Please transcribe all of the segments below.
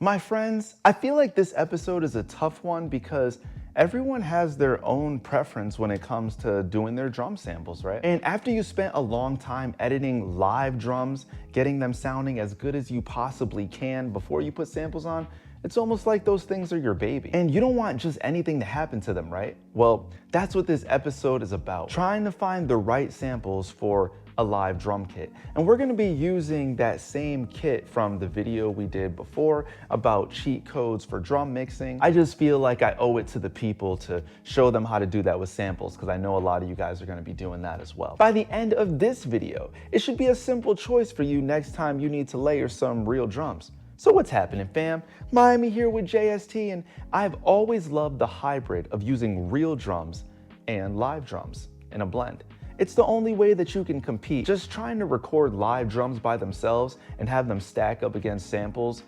My friends, I feel like this episode is a tough one because everyone has their own preference when it comes to doing their drum samples, right? And after you spent a long time editing live drums, getting them sounding as good as you possibly can before you put samples on, it's almost like those things are your baby. And you don't want just anything to happen to them, right? Well, that's what this episode is about. Trying to find the right samples for a live drum kit. And we're gonna be using that same kit from the video we did before about cheat codes for drum mixing. I just feel like I owe it to the people to show them how to do that with samples, because I know a lot of you guys are gonna be doing that as well. By the end of this video, it should be a simple choice for you next time you need to layer some real drums. So what's happening, fam? Miami here with JST, and I've always loved the hybrid of using real drums and live drums in a blend. It's the only way that you can compete. Just trying to record live drums by themselves and have them stack up against samples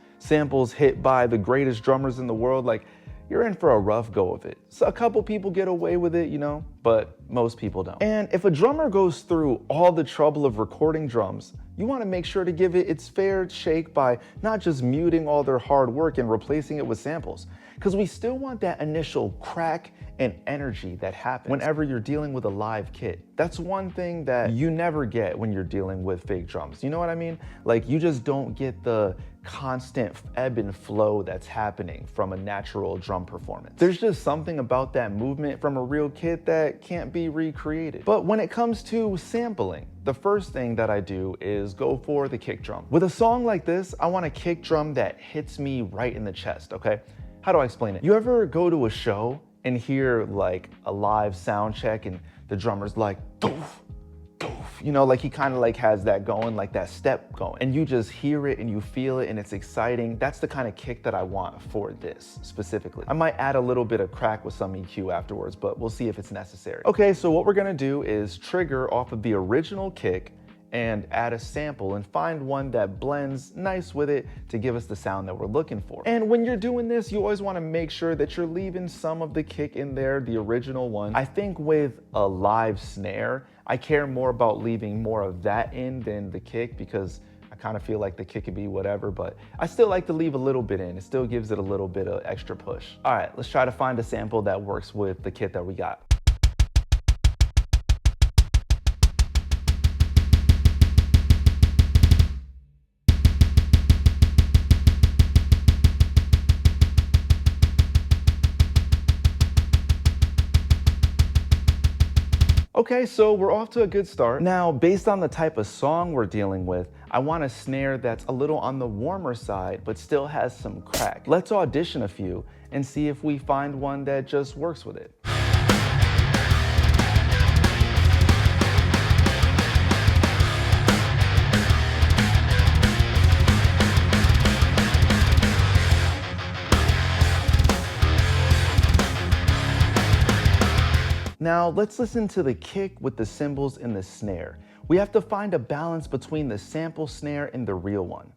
hit by the greatest drummers in the world, like, you're in for a rough go of it. So a couple people get away with it, but most people don't. And if a drummer goes through all the trouble of recording drums, you want to make sure to give it its fair shake by not just muting all their hard work and replacing it with samples, because we still want that initial crack and energy that happens whenever you're dealing with a live kit. That's one thing that you never get when you're dealing with fake drums. You know what I mean? Like, you just don't get the constant ebb and flow that's happening from a natural drum performance. There's just something about that movement from a real kit that can't be recreated. But when it comes to sampling, the first thing that I do is go for the kick drum. With a song like this, I want a kick drum that hits me right in the chest, okay? How do I explain it? You ever go to a show and hear like a live sound check and the drummer's like, doof, doof, like he kind of like has that going, like that step going, and you just hear it and you feel it and it's exciting. That's the kind of kick that I want for this specifically. I might add a little bit of crack with some EQ afterwards, but we'll see if it's necessary. Okay, so what we're gonna do is trigger off of the original kick and add a sample and find one that blends nice with it to give us the sound that we're looking for. And when you're doing this, you always want to make sure that you're leaving some of the kick in there, the original one. I think with a live snare, I care more about leaving more of that in than the kick, because I kind of feel like the kick could be whatever, but I still like to leave a little bit in. It still gives it a little bit of extra push. All right, let's try to find a sample that works with the kit that we got. Okay, so we're off to a good start. Now, based on the type of song we're dealing with, I want a snare that's a little on the warmer side, but still has some crack. Let's audition a few and see if we find one that just works with it. Now let's listen to the kick with the cymbals in the snare. We have to find a balance between the sample snare and the real one.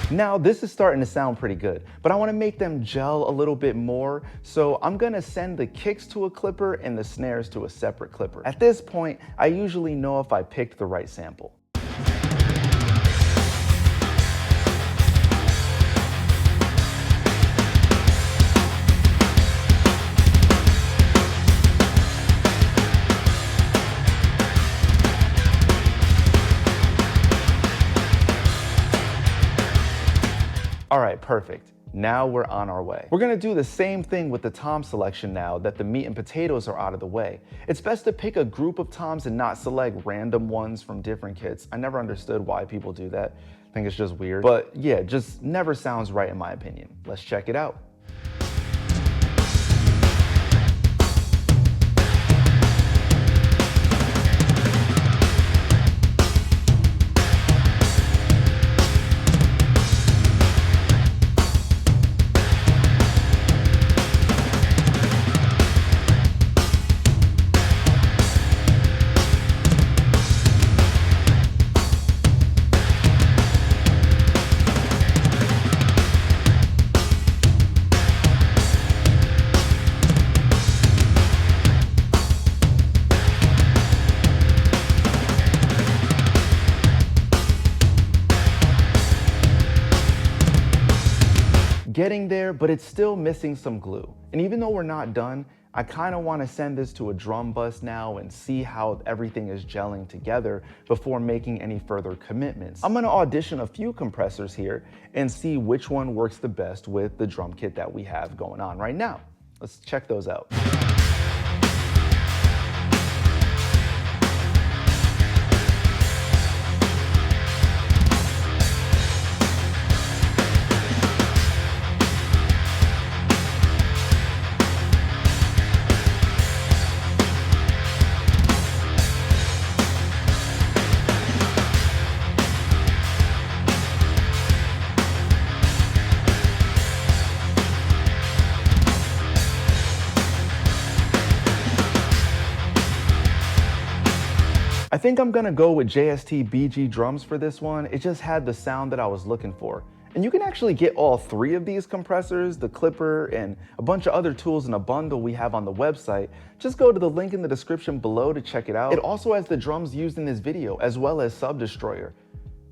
Now this is starting to sound pretty good, but I want to make them gel a little bit more, so I'm going to send the kicks to a clipper and the snares to a separate clipper. At this point, I usually know if I picked the right sample. All right, perfect. Now we're on our way. We're gonna do the same thing with the tom selection now that the meat and potatoes are out of the way. It's best to pick a group of toms and not select random ones from different kits. I never understood why people do that. I think it's just weird. But yeah, just never sounds right in my opinion. Let's check it out. getting there, but it's still missing some glue. And even though we're not done, I kind of want to send this to a drum bus now and see how everything is gelling together before making any further commitments. I'm going to audition a few compressors here and see which one works the best with the drum kit that we have going on right now. Let's check those out. I think I'm gonna go with JST BG drums for this one. It just had the sound that I was looking for. And you can actually get all three of these compressors, the clipper, and a bunch of other tools in a bundle we have on the website. Just go to the link in the description below to check it out. It also has the drums used in this video, as well as Sub Destroyer.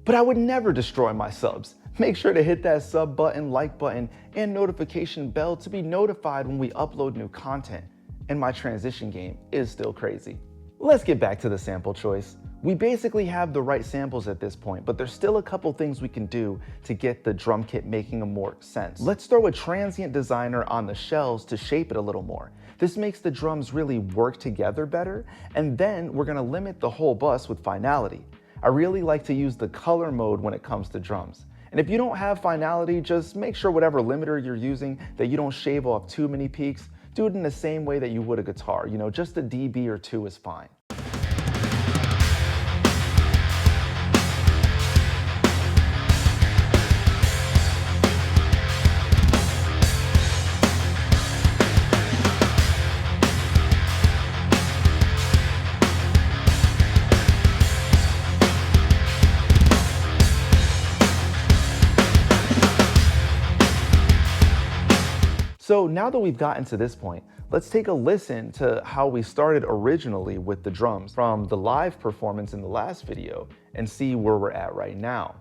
But I would never destroy my subs. Make sure to hit that sub button, like button, and notification bell to be notified when we upload new content. And my transition game is still crazy. Let's get back to the sample choice. We basically have the right samples at this point, but there's still a couple things we can do to get the drum kit making more sense. Let's throw a transient designer on the shells to shape it a little more. This makes the drums really work together better, and then we're gonna limit the whole bus with Finality. I really like to use the color mode when it comes to drums. And if you don't have Finality, just make sure whatever limiter you're using that you don't shave off too many peaks. Do it in the same way that you would a guitar, just a dB or two is fine. So now that we've gotten to this point, let's take a listen to how we started originally with the drums from the live performance in the last video and see where we're at right now.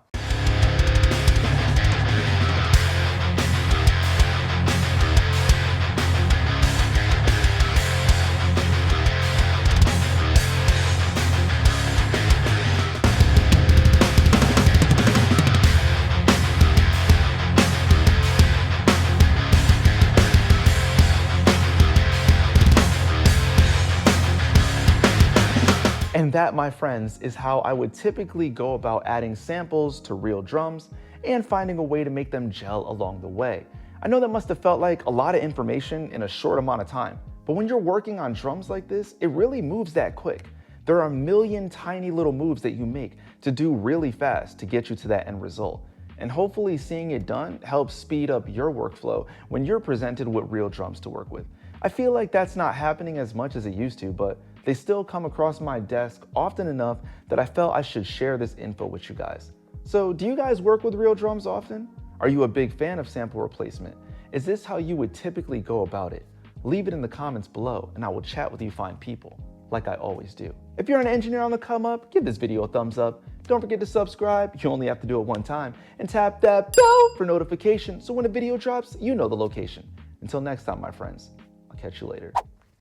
And that, my friends, is how I would typically go about adding samples to real drums and finding a way to make them gel along the way. I know that must have felt like a lot of information in a short amount of time, but when you're working on drums like this, it really moves that quick. There are a million tiny little moves that you make to do really fast to get you to that end result. And hopefully seeing it done helps speed up your workflow when you're presented with real drums to work with. I feel like that's not happening as much as it used to, but they still come across my desk often enough that I felt I should share this info with you guys. So do you guys work with real drums often? Are you a big fan of sample replacement? Is this how you would typically go about it? Leave it in the comments below and I will chat with you fine people, like I always do. If you're an engineer on the come up, give this video a thumbs up. Don't forget to subscribe, you only have to do it one time, and tap that bell for notification so when a video drops, you know the location. Until next time, my friends, I'll catch you later.